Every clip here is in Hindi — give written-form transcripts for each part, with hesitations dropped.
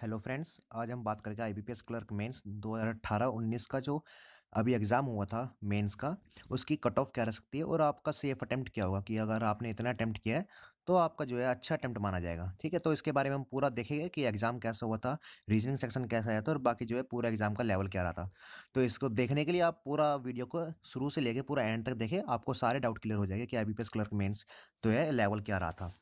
हेलो फ्रेंड्स, आज हम बात करेंगे आईबीपीएस क्लर्क मेंस 2018-19 का जो अभी एग्ज़ाम हुआ था मेंस का। उसकी कट ऑफ क्या रह सकती है और आपका सेफ अटेम्प्ट क्या होगा कि अगर आपने इतना अटेम्प्ट किया है तो आपका जो है अच्छा अटेम्प्ट माना जाएगा। ठीक है, तो इसके बारे में हम पूरा देखेंगे कि एग्ज़ाम कैसा हुआ था, रीजनिंग सेक्शन कैसा आया था और बाकी जो है पूरा एग्ज़ाम का लेवल क्या रहा था। तो इसको देखने के लिए आप पूरा वीडियो को शुरू से लेके पूरा एंड तक देखें, आपको सारे डाउट क्लियर हो जाएंगे कि आईबीपीएस क्लर्क मेंस जो है लेवल क्या रहा था।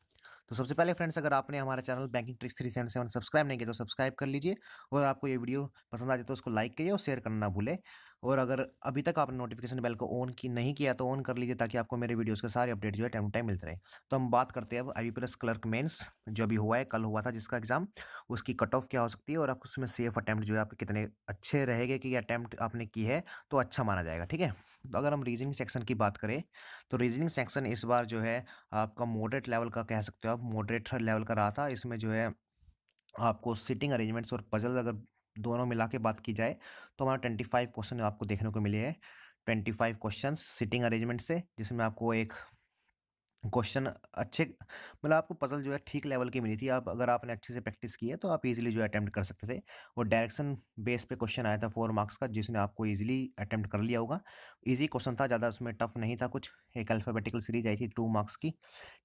तो सबसे पहले फ्रेंड्स, अगर आपने हमारा चैनल बैंकिंग ट्रिक्स 377 सब्सक्राइब नहीं किया तो सब्सक्राइब कर लीजिए और आपको ये वीडियो पसंद आ जाए तो उसको लाइक कीजिए और शेयर करना ना भूलें। और अगर अभी तक आपने नोटिफिकेशन बेल को ऑन की नहीं किया तो ऑन कर लीजिए ताकि आपको मेरे वीडियोस के सारे अपडेट जो है टाइम टू टाइम मिलते रहे। तो हम बात करते हैं अब आईबीपीएस क्लर्क मेंस जो अभी हुआ है, कल हुआ था जिसका एग्जाम, उसकी कट ऑफ क्या हो सकती है और आपको उसमें सेफ अटैम्प्ट जो है आपके कितने अच्छे रहेंगे कि अटैम्प्ट आपने की है तो अच्छा माना जाएगा। ठीक है, तो अगर हम रीजनिंग सेक्शन की बात करें तो रीजनिंग सेक्शन इस बार जो है आपका मॉडरेट लेवल का कह सकते हो आप, मॉडरेट लेवल का रहा था। इसमें जो है आपको सिटिंग अरेंजमेंट्स और पजल अगर दोनों मिला के बात की जाए तो हमारा 25 क्वेश्चन आपको देखने को मिले हैं। 25 क्वेश्चन सिटिंग अरेंजमेंट से, जिसमें आपको एक क्वेश्चन अच्छे मतलब आपको पजल जो है ठीक लेवल की मिली थी। आप अगर आपने अच्छे से प्रैक्टिस की है तो आप इजीली जो है अटेम्प्ट कर सकते थे। और डायरेक्शन बेस पे क्वेश्चन आया था 4 मार्क्स का, जिसने आपको इजीली अटेम्प्ट कर लिया होगा। इजी क्वेश्चन था, ज़्यादा उसमें टफ नहीं था कुछ। एक अल्फ़ाबेटिकल सीरीज आई थी 2 मार्क्स की।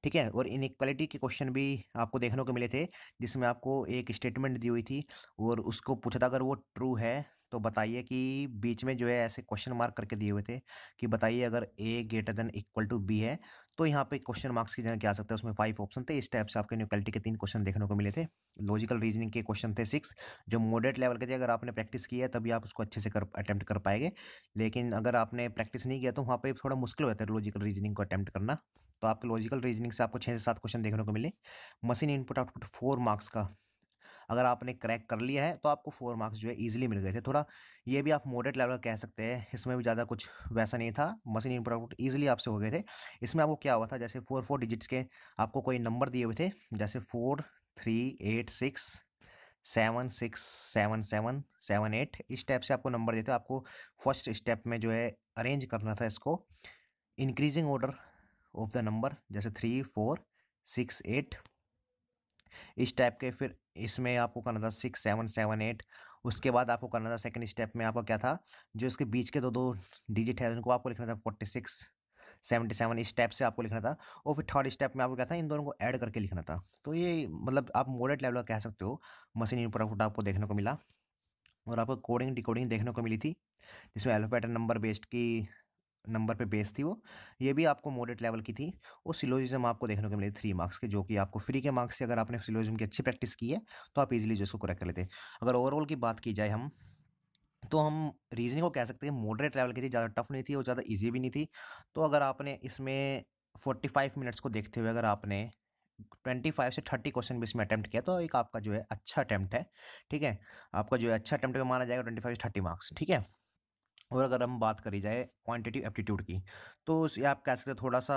ठीक है, और इनइक्वालिटी के क्वेश्चन भी आपको देखने को मिले थे, जिसमें आपको एक स्टेटमेंट दी हुई थी और उसको पूछा था अगर वो ट्रू है तो बताइए, कि बीच में जो है ऐसे क्वेश्चन मार्क करके दिए हुए थे कि बताइए अगर A greater than equal to B है तो यहाँ पे क्वेश्चन मार्क्स की जगह क्या आ सकता है। उसमें 5 ऑप्शन थे। इस टाइप से आपके न्यूक्लिटी के 3 क्वेश्चन देखने को मिले थे। लॉजिकल रीजनिंग के क्वेश्चन थे 6, जो मॉडरेट लेवल के थे। अगर आपने प्रैक्टिस की है तभी आप उसको अच्छे से अटेम्प्ट कर पाएंगे, लेकिन अगर आपने प्रैक्टिस नहीं किया तो वहाँ पे थोड़ा मुश्किल हो जाता है लॉजिकल रीजनिंग को अटेम्प्ट करना। तो आपके लॉजिकल रीजनिंग से आपको 6 से 7 क्वेश्चन देखने को मिले। मशीन इनपुट आउटपुट 4 मार्क्स का अगर आपने क्रैक कर लिया है तो आपको 4 मार्क्स जो है इजीली मिल गए थे। थोड़ा ये भी आप मॉडरेट लेवल कह सकते हैं, इसमें भी ज़्यादा कुछ वैसा नहीं था। मशीन इनपुट आउटपुट ईजिली आपसे हो गए थे। इसमें आपको क्या हुआ था, जैसे 4 डिजिट्स के आपको कोई नंबर दिए हुए थे, जैसे 4 3 8 6 7 6 7 7 7 8, इस टाइप से आपको नंबर देते। आपको फर्स्ट स्टेप में जो है अरेंज करना था इसको increasing order of the number, जैसे 3 4 6 8 इस टाइप के। फिर इसमें आपको करना था 6 7 7 8। उसके बाद आपको करना था सेकंड स्टेप में आपको क्या था, जो इसके बीच के दो दो डिजिट है उनको आपको लिखना था 46 77, इस स्टेप से आपको लिखना था। और फिर थर्ड स्टेप में आपको क्या था, इन दोनों को ऐड करके लिखना था। तो ये मतलब आप मॉडरेट लेवल का कह सकते हो। मशीन इनपुट आउटपुट आपको देखने को मिला और आपको कोडिंग डिकोडिंग देखने को मिली थी, जिसमें अल्फाबेट नंबर बेस्ड की नंबर पे बेस थी वो। ये भी आपको मॉडरेट लेवल की थी। और सिलोजिज्म आपको देखने को मिले 3 मार्क्स के, जो कि आपको फ्री के मार्क्स से, अगर आपने सिलोजिज्म की अच्छी प्रैक्टिस की है तो आप इजीली जो इसको करेक्ट कर लेते। अगर ओवरऑल की बात की जाए हम, तो हम रीजनिंग को कह सकते हैं मॉडरेट लेवल की थी, ज़्यादा टफ नहीं थी और ज़्यादा ईजी भी नहीं थी। तो अगर आपने इसमें 45 मिनट्स को देखते हुए अगर आपने 25 से 30 क्वेश्चन भी इसमें अटैम्प्ट किया तो एक आपका जो है अच्छा अटैम्प्ट है। ठीक है, आपका जो है अच्छा अटैम्प्ट में माना जाएगा 25 से 30 मार्क्स। ठीक है, और अगर हम बात करी जाए क्वांटिटेटिव एप्टीट्यूड की, तो ये आप कह सकते हैं थोड़ा सा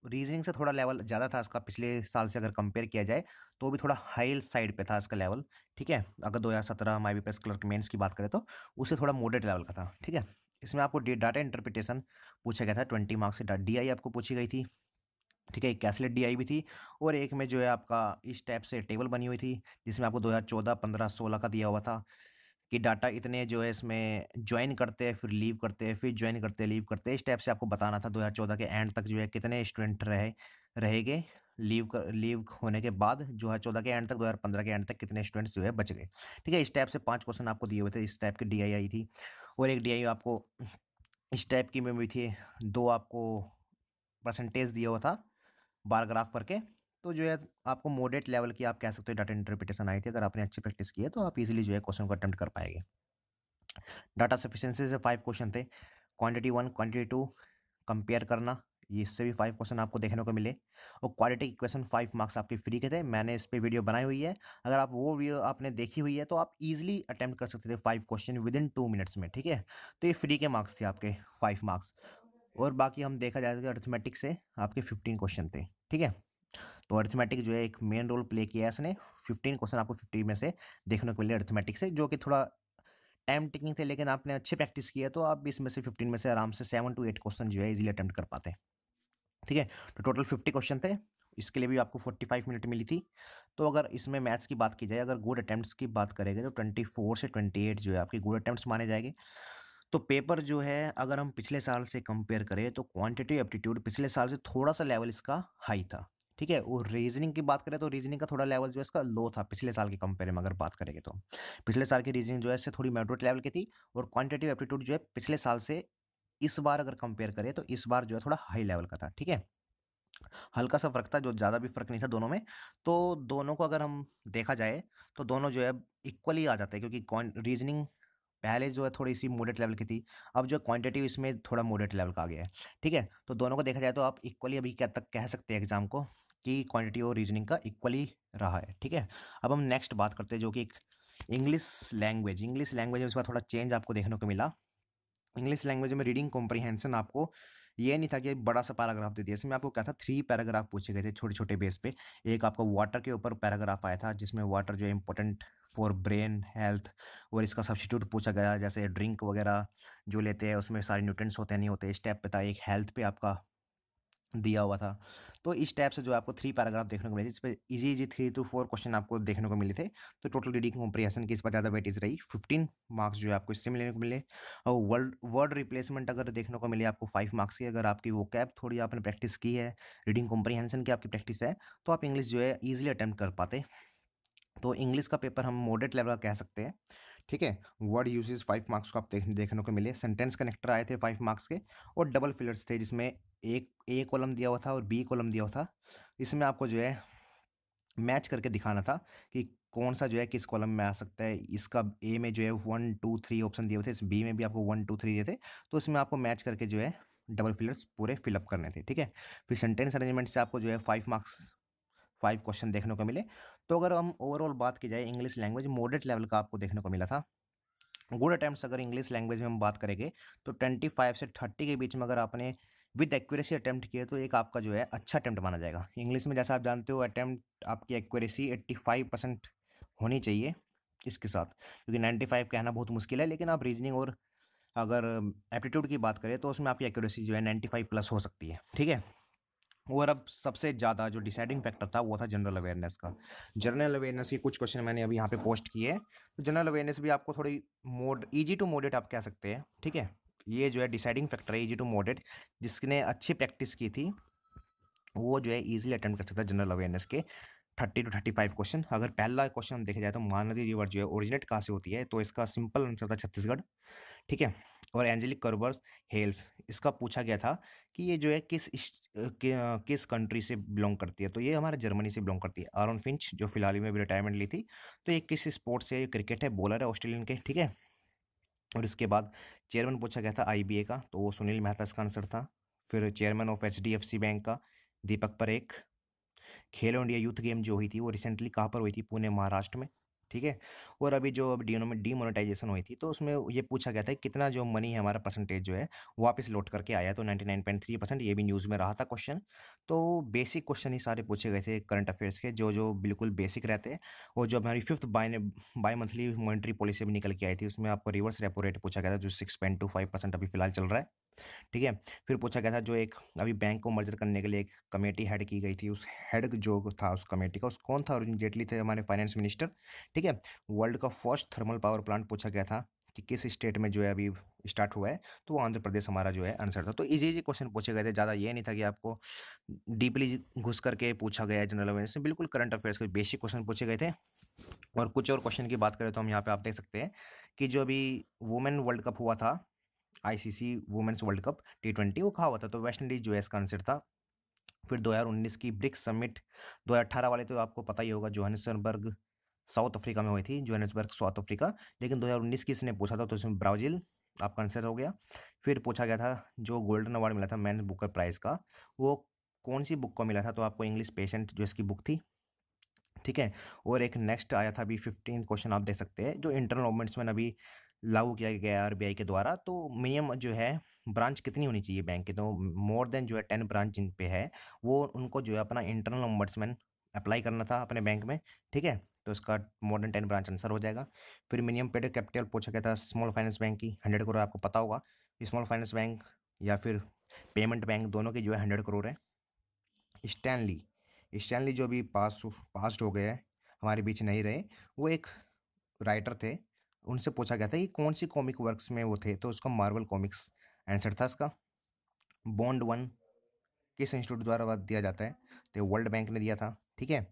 रीजनिंग से थोड़ा लेवल ज़्यादा था इसका, पिछले साल से अगर कंपेयर किया जाए तो भी थोड़ा हाई साइड पे था इसका लेवल। ठीक है, अगर 2017 हम आईबीपीएस क्लर्क मेंस की बात करें तो उससे थोड़ा मॉडरेट लेवल का था। ठीक है, इसमें आपको डाटा इंटरप्रिटेशन पूछा गया था 20 मार्क्स से। डीआई आपको पूछी गई थी। ठीक है, एक कैसलेट डीआई भी थी। और एक में जो है आपका इस टाइप से टेबल बनी हुई थी, जिसमें आपको 2014 15 16 का दिया हुआ था कि डाटा इतने जो है इसमें ज्वाइन करते हैं फिर लीव करते हैं, फिर ज्वाइन करते हैं लीव करते हैं। इस टाइप से आपको बताना था 2014 के एंड तक जो है कितने स्टूडेंट रहेंगे लीव होने के बाद। 2014 के एंड तक 2015 के एंड तक कितने स्टूडेंट्स जो है बच गए। ठीक है, इस टाइप से 5 क्वेश्चन आपको दिए हुए थे। इस टाइप की डीआई आई थी। और एक डीआई आपको इस टाइप की में भी थी, दो आपको परसेंटेज दिया हुआ था बार ग्राफ करके। तो जो है आपको मॉडरेट लेवल की आप कह सकते हो डाटा इंटरप्रिटेशन आई थी। अगर आपने अच्छी प्रैक्टिस की है तो आप इजीली जो है क्वेश्चन को अटेम्प्ट कर पाएंगे। डाटा सफिशिएंसी से 5 क्वेश्चन थे। क्वांटिटी 1 क्वांटिटी 2 कंपेयर करना, ये इससे भी 5 क्वेश्चन आपको देखने को मिले। और क्वालिटी इक्वेशन 5 मार्क्स आपके फ्री के थे। मैंने इस पे वीडियो बनाई हुई है, अगर आप वो वीडियो आपने देखी हुई है तो आप इजीली अटेम्प्ट कर सकते थे 5 क्वेश्चन विद इन 2 मिनट्स में। ठीक है, तो ये फ्री के मार्क्स थे आपके 5 मार्क्स। और बाकी हम देखा जाए तो अरिथमेटिक से आपके 15 क्वेश्चन थे। ठीक है, तो अरिथमेटिक जो है एक मेन रोल प्ले किया है इसने। 15 क्वेश्चन आपको 50 में से देखने को मिले अरिथमेटिक से, जो कि थोड़ा टाइम टेकिंग थे, लेकिन आपने अच्छी प्रैक्टिस की है तो आप इसमें से 15 में से आराम से 7 to 8 क्वेश्चन जो है इजीली अटेम्प्ट कर पाते हैं। ठीक है, तो टोटल 50 क्वेश्चन थे। इसके लिए भी आपको 45 मिनट मिली थी। तो अगर इसमें मैथ्स की बात की जाए, अगर गुड अटेम्प्ट्स की बात करेंगे तो 24 से 28 जो है आपकी गुड अटेम्प्ट्स माने जाएंगे। तो पेपर जो है अगर हम पिछले साल से कंपेयर करें तो क्वांटिटी एप्टीट्यूड पिछले साल से थोड़ा सा लेवल इसका हाई था, ठीक है। और रीजनिंग की बात करें तो रीजनिंग का थोड़ा लेवल जो है इसका लो था पिछले साल के कंपेयर में अगर बात करेंगे तो। पिछले साल की रीजनिंग जो है इससे थोड़ी मॉडरेट लेवल की थी, और क्वांटिटी एप्टीट्यूड जो है पिछले साल से इस बार अगर कंपेयर करें तो इस बार जो है थोड़ा हाई लेवल का था, ठीक है। हल्का सा फर्क था, जो ज़्यादा भी फर्क नहीं था दोनों में। तो दोनों को अगर हम देखा जाए तो दोनों जो है इक्वली आ जाते हैं, क्योंकि रीजनिंग पहले जो है थोड़ी सी मॉडरेट लेवल की थी, अब जो क्वांटिटी इसमें थोड़ा मॉडरेट लेवल का आ गया है, ठीक है। तो दोनों को देखा जाए तो आप इक्वली अभी क्या तक कह सकते हैं एग्जाम को कि क्वांटिटी और रीजनिंग का इक्वली रहा है, ठीक है। अब हम नेक्स्ट बात करते हैं जो कि इंग्लिश लैंग्वेज में इसका थोड़ा चेंज आपको देखने को मिला। इंग्लिश लैंग्वेज में रीडिंग कॉम्प्रीहेंशन आपको ये नहीं था कि बड़ा सा पैराग्राफ दे दिया, इसमें आपको क्या था 3 पैराग्राफ पूछे गए थे छोटे छोटे बेस पे। एक आपका वाटर के ऊपर पैराग्राफ आया था जिसमें वाटर जो है इंपॉर्टेंट फॉर ब्रेन हेल्थ, और इसका सब्स्टिट्यूट पूछा गया, जैसे ड्रिंक वगैरह जो लेते हैं उसमें सारे न्यूट्रिएंट्स होते हैं नहीं होते, इस टाइप पे था। एक हेल्थ पे आपका दिया हुआ था। तो इस टाइप से जो आपको 3 पैराग्राफ देखने को मिले, जिस पे इजी 3 to 4 क्वेश्चन आपको देखने को मिले थे। तो टोटल रीडिंग कॉम्प्रिहेंशन की इस पर ज़्यादा वेटेज रही, 15 मार्क्स जो है आपको इससे मिलने को मिले। और वर्ड रिप्लेसमेंट अगर देखने को मिले आपको 5 मार्क्स की, अगर आपकी वो कैप थोड़ी आपने प्रैक्टिस की है, रीडिंग कॉम्प्रिहेंशन की आपकी प्रैक्टिस है, तो आप इंग्लिश जो है ईजिली अटैम्प्ट कर पाते। तो इंग्लिश का पेपर हम मॉडरेट लेवल का कह सकते हैं, ठीक है। वर्ड यूजेस 5 मार्क्स को आप देखने को मिले। सेंटेंस कनेक्टर आए थे 5 मार्क्स के, और डबल फिलर्स थे जिसमें एक ए कॉलम दिया हुआ था और बी कॉलम दिया हुआ था। इसमें आपको जो है मैच करके दिखाना था कि कौन सा जो है किस कॉलम में आ सकता है। इसका ए में जो है 1 2 3 ऑप्शन दिए हुए थे, इस बी में भी आपको 1 2 3 दिए थे। तो इसमें आपको मैच करके जो है डबल फिलर्स पूरे फिलअप करने थे, ठीक है। फिर सेंटेंस अरेंजमेंट से आपको जो है 5 मार्क्स 5 क्वेश्चन देखने को मिले। तो अगर हम ओवरऑल बात की जाए इंग्लिश लैंग्वेज मॉडरेट लेवल का आपको देखने को मिला था। गुड अटेम्प्ट्स अगर इंग्लिश लैंग्वेज में हम बात करेंगे तो 25 से 30 के बीच में अगर आपने विद एक्यूरेसी अटेम्प्ट किया तो एक आपका जो है अच्छा अटेम्प्ट माना जाएगा। इंग्लिश में जैसा आप जानते हो अटेम्प्ट आपकी एक्यूरेसी 85% होनी चाहिए इसके साथ, क्योंकि 95 कहना बहुत मुश्किल है। लेकिन आप रीजनिंग और अगर एप्टीट्यूड की बात करें तो उसमें आपकी एक्यूरेसी जो है 95 प्लस हो सकती है, ठीक है। और अब सबसे ज़्यादा जो डिसाइडिंग फैक्टर था वो था जनरल अवेयरनेस का। जनरल अवेयरनेस के कुछ क्वेश्चन मैंने अभी यहाँ पे पोस्ट किए हैं। तो जनरल अवेयरनेस भी आपको थोड़ी ईजी टू मॉडरेट आप कह सकते हैं, ठीक है। ये जो है डिसाइडिंग फैक्टर है, ईजी टू मॉडरेट। जिसने अच्छी प्रैक्टिस की थी वो जो है ईजिली अटेम्प्ट कर सकता है जनरल अवेयरनेस के 30 to 35 क्वेश्चन। अगर पहला क्वेश्चन हम देखे जाए तो महानदी रिवर जो है ओरिजिनेट कहाँ से होती है, तो इसका सिंपल आंसर था छत्तीसगढ़, ठीक है। और एंजेलिक कर्बर्स हेल्स, इसका पूछा गया था कि ये जो है किस कंट्री से बिलोंग करती है, तो ये हमारे जर्मनी से बिलोंग करती है। आरोन फिंच जो फिलहाल ही में भी रिटायरमेंट ली थी, तो ये किस स्पोर्ट से, क्रिकेट है, बॉलर है ऑस्ट्रेलियन के, ठीक है। और इसके बाद चेयरमैन पूछा गया था आईबीए का, तो वो सुनील मेहता इसका आंसर था। फिर चेयरमैन ऑफ एचडीएफसी बैंक का दीपक परेख। खेलो इंडिया यूथ गेम जो हुई थी वो रिसेंटली कहाँ पर हुई थी, पुणे महाराष्ट्र में, ठीक है। और अभी जो डीमोनेटाइजेशन हुई थी तो उसमें ये पूछा गया था कि कितना जो मनी है हमारा परसेंटेज जो है वापस लौट करके आया, तो 99.3%, ये भी न्यूज़ में रहा था क्वेश्चन। तो बेसिक क्वेश्चन ही सारे पूछे गए थे करंट अफेयर्स के, जो जो बिल्कुल बेसिक रहते हैं। और जो हमारी 5th by monthly monetary policy भी निकल के आई थी उसमें आपको रिवर्स रेपो रेट पूछा गया था जो 6.25% अभी फिलहाल चल रहा है, ठीक है। फिर पूछा गया था जो एक अभी बैंक को मर्जर करने के लिए एक कमेटी हेड की गई थी, उस हेड जो था उस कमेटी का, उस कौन था, अरुण जेटली थे हमारे फाइनेंस मिनिस्टर, ठीक है। वर्ल्ड का फर्स्ट थर्मल पावर प्लांट पूछा गया था कि किस स्टेट में जो है अभी स्टार्ट हुआ है, तो वो आंध्र प्रदेश हमारा जो है आंसर था। तो इजी इजी क्वेश्चन पूछे गए थे, ज़्यादा ये नहीं था कि आपको डीपली घुस करके पूछा गया है जनरल अवेयरनेस से, बिल्कुल करंट अफेयर्स के बेसिक क्वेश्चन पूछे गए थे। और कुछ और क्वेश्चन की बात करें तो हम यहाँ पे आप देख सकते हैं कि जो अभी वुमेन वर्ल्ड कप हुआ था, ICC women's world cup T20, वो कहा हुआ था, तो वेस्ट इंडीज जो है इसका आंसर था। फिर 2019 की ब्रिक्स समिट, 2018 वाले तो आपको पता ही होगा, जोहानिसबर्ग साउथ अफ्रीका में हुई थी, जोहानिसबर्ग साउथ अफ्रीका। लेकिन 2019 की इसने पूछा था तो इसमें ब्राज़ील आपका आंसर हो गया। फिर पूछा गया था जो गोल्डन अवार्ड मिला था मैन बुकर प्राइज़ का, वो कौन सी बुक को मिला था, तो आपको इंग्लिश पेशेंट जो इसकी बुक थी, ठीक है। और एक नेक्स्ट आया था अभी 15 क्वेश्चन आप देख सकते हैं, जो इंटरनल ओम्बड्समैन अभी लागू किया गया है आरबीआई के द्वारा। तो मिनिमम जो है ब्रांच कितनी होनी चाहिए बैंक के, तो मोर देन जो है 10 ब्रांच जिन पे है वो उनको जो है अपना इंटरनल ओम्बड्समैन अप्लाई करना था अपने बैंक में, ठीक है। तो इसका मोर देन 10 ब्रांच आंसर हो जाएगा। फिर मिनिमम पेड कैपिटल पूछा गया था स्मॉल फाइनेंस बैंक की 100 करोड़, आपको पता होगा स्मॉल फाइनेंस बैंक या फिर पेमेंट बैंक दोनों की जो है 100 करोड़ है। स्टैनली स्टैनली जो भी पास्ट हो गए हैं, हमारे बीच नहीं रहे, वो एक राइटर थे। उनसे पूछा गया था कि कौन सी कॉमिक वर्क्स में वो थे, तो उसका मार्वल कॉमिक्स आंसर था इसका। बॉन्ड 1 किस इंस्टीट्यूट द्वारा दिया जाता है, तो वर्ल्ड बैंक ने दिया था। ठीक है,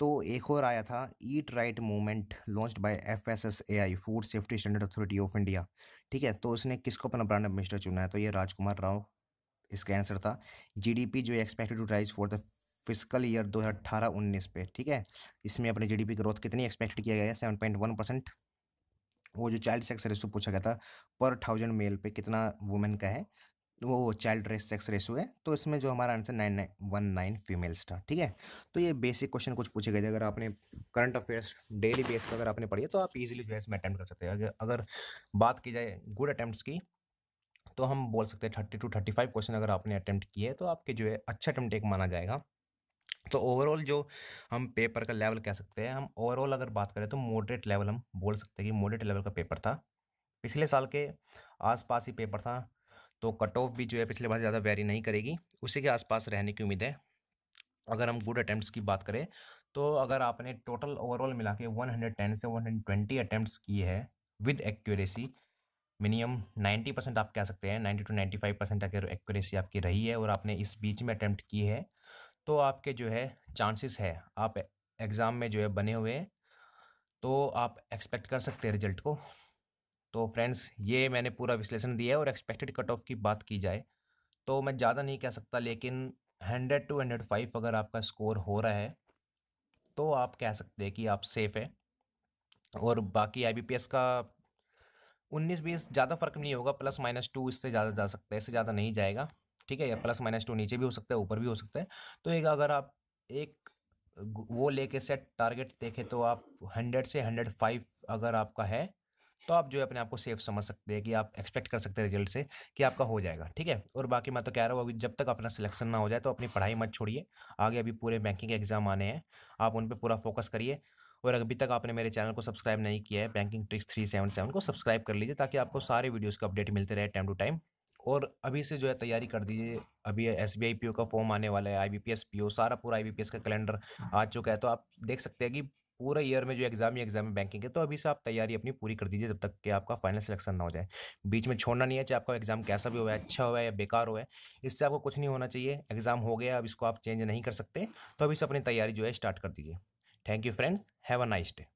तो एक और आया था eat right movement launched by FSSAI, food safety standard authority of India. ठीक है, तो उसने किसको अपना ब्रांड एम्बेसडर चुना है, तो ये राजकुमार राव इसका आंसर था। जीडीपी जो expected to rise for the physical year 2018-19 पे। ठीक है, इसमें अपने जीडीपी ग्रोथ कितनी एक्सपेक्ट किया गया है, 7.1%। वो जो चाइल्ड सेक्स रेशो पूछा गया था पर 1000 मेल पे कितना वुमेन का है, वो चाइल्ड रेस सेक्स रेशो है, तो इसमें जो हमारा आंसर 9919 फीमेल्स था। ठीक है, तो ये बेसिक क्वेश्चन कुछ पूछे गए थे। अगर आपने करंट अफेयर्स डेली बेस पर अगर आपने पढ़ी है तो आप इजीली जो है इसमें अटैम्प्ट कर सकते हैं। अगर बात की जाए गुड अटैम्प्ट्स की, तो हम बोल सकते हैं 30 to 35 क्वेश्चन अगर आपने अटैम्प्ट किए तो आपके जो है अच्छा अटैम्प्ट एक माना जाएगा। तो ओवरऑल जो हम पेपर का लेवल कह सकते हैं, हम ओवरऑल अगर बात करें तो मॉडरेट लेवल हम बोल सकते हैं कि मॉडरेट लेवल का पेपर था। पिछले साल के आसपास ही पेपर था, तो कट ऑफ भी जो है पिछले बार ज़्यादा वेरी नहीं करेगी, उसी के आसपास रहने की उम्मीद है। अगर हम गुड अटैम्प्ट्स की बात करें तो अगर आपने टोटल ओवरऑल मिला के 110 से 120 अटैम्प्ट्स किए हैं विद एक्यूरेसी, मिनिमम 90% आप कह सकते हैं, 90 to 95% अगर एक्यूरेसी आपकी रही है और आपने इस बीच में अटैम्प्ट की है, तो आपके जो है चांसेस है आप एग्ज़ाम में जो है बने हुए हैं, तो आप एक्सपेक्ट कर सकते हैं रिजल्ट को। तो फ्रेंड्स, ये मैंने पूरा विश्लेषण दिया है। और एक्सपेक्टेड कट ऑफ की बात की जाए तो मैं ज़्यादा नहीं कह सकता, लेकिन 100 to 105 अगर आपका स्कोर हो रहा है तो आप कह सकते हैं कि आप सेफ है। और बाकी IBPS का 19-20 ज़्यादा फर्क नहीं होगा, +-2 इससे ज़्यादा जा सकता है, इससे ज़्यादा नहीं जाएगा। ठीक है, या +-2 नीचे भी हो सकता है, ऊपर भी हो सकता है। तो एक अगर आप एक वो लेके सेट टारगेट देखें तो आप 100 से 105 अगर आपका है तो आप जो है अपने आप को सेफ समझ सकते हैं कि आप एक्सपेक्ट कर सकते हैं रिजल्ट से कि आपका हो जाएगा। ठीक है, और बाकी मैं तो कह रहा हूँ अभी जब तक अपना सिलेक्शन ना हो जाए तो अपनी पढ़ाई मत छोड़िए। आगे अभी पूरे बैंकिंग के एग्जाम आने हैं, आप उन पर पूरा फोकस करिए। और अभी तक आपने मेरे चैनल को सब्सक्राइब नहीं किया है, बैंकिंग ट्रिक्स 377 को सब्सक्राइब कर लीजिए ताकि आपको सारे वीडियोज़ का अपडेट मिलते रहे टाइम टू टाइम। और अभी से जो है तैयारी कर दीजिए। अभी SBI PO का फॉर्म आने वाला है, IBPS PO सारा पूरा IBPS का कैलेंडर आ चुका है, तो आप देख सकते हैं कि पूरा ईयर में जो एग्जाम ही एग्जाम है बैंकिंग के। तो अभी से आप तैयारी अपनी पूरी कर दीजिए जब तक कि आपका फाइनल सिलेक्शन ना हो जाए। बीच में छोड़ना नहीं है, चाहे आपका एग्जाम कैसा भी हुआ है, अच्छा हुआ है या बेकार हुआ है, इससे आपको कुछ नहीं होना चाहिए। एग्जाम हो गया, अब इसको आप चेंज नहीं कर सकते, तो अभी से अपनी तैयारी जो है स्टार्ट कर दीजिए। Thank you friends, have a nice day.